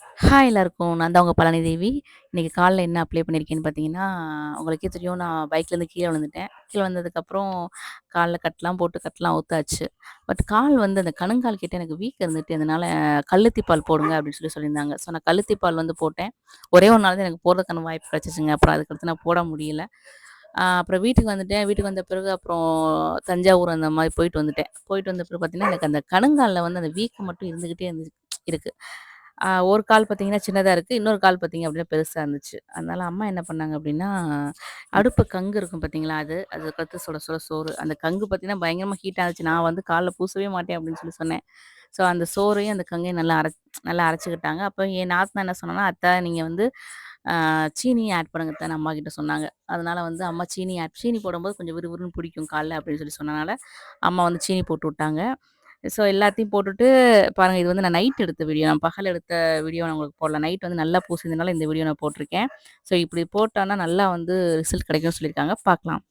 Hi எல்லாருக்கும். நான் தான் உங்க பழனிதேவி. இன்னைக்கு காலைல என்ன அப்ளை பண்ணியிருக்கேன்னு பார்த்தீங்கன்னா, உங்களுக்கே தெரியும் நான் பைக்லேருந்து கீழ விழுந்துட்டேன். கீழ விழுந்ததுக்கப்புறம் கால்ல கட்லாம் போட்டு கட்லாம் அவுத்தாச்சு. பட் கால் வந்து அந்த கணுங்கால் கிட்ட எனக்கு வீக்கம் இருந்துட்டு, அதனால கல்லுத்தி பால் போடுங்க அப்படின்னு சொல்லியிருந்தாங்க. ஸோ நான் கல்லுத்தி பால் வந்து போட்டேன். ஒரே ஒரு நாள் தான் எனக்கு போடுறதுக்கான வாய்ப்பு கிடைச்சுச்சுங்க. அப்புறம் அதுக்கடுத்து நான் போட முடியல. அப்புறம் வீட்டுக்கு வந்துட்டேன். வீட்டுக்கு வந்த பிறகு அப்புறம் தஞ்சாவூர் அந்த மாரி போயிட்டு வந்துட்டேன். போயிட்டு வந்த பிறகு பார்த்தீங்கன்னா, எனக்கு அந்த கணுங்கால்ல வந்து அந்த வீக்கம் மட்டும் இருந்துகிட்டே இருக்கு. ஒரு கால் பார்த்தீங்கன்னா சின்னதா இருக்கு. இன்னொரு கால் பார்த்தீங்க அப்படின்னா பெருசா இருந்துச்சு. அதனால அம்மா என்ன பண்ணாங்க அப்படின்னா, அடுப்பு கங்கு இருக்கும் பார்த்தீங்களா, அதுக்கடுத்து சுட சுட சோறு. அந்த கங்கு பார்த்தீங்கன்னா பயங்கரமா ஹீட் ஆச்சு. நான் வந்து கால்ல பூசவே மாட்டேன் அப்படின்னு சொன்னேன். ஸோ அந்த சோறையும், அந்த கங்கையும் நல்லா அரைச்சுக்கிட்டாங்க. அப்ப என் நாத்தனார் என்ன சொன்னான்னா, "அத்தை நீங்க வந்து சீனியும் ஆட் பண்ணுங்க அத்தைன்னு" அம்மாகிட்ட சொன்னாங்க. அதனால வந்து அம்மா சீனி போடும்போது கொஞ்சம் விறுவிறுன்னு பிடிக்கும் கால்ல அப்படின்னு சொன்னனால, அம்மா வந்து சீனி போட்டு விட்டாங்க. ஸோ எல்லாத்தையும் போட்டுட்டு பாருங்க இது வந்து நான் நைட் எடுத்த வீடியோ. நான் பகல் எடுத்த வீடியோ நான் உங்களுக்கு போடல. நைட் வந்து நல்லா பூசினதுனால இந்த வீடியோ நான் போட்டிருக்கேன். ஸோ இப்படி போட்டோன்னா நல்லா வந்து ரிசல்ட் கிடைக்கும்னு சொல்லியிருக்காங்க. பார்க்கலாம்.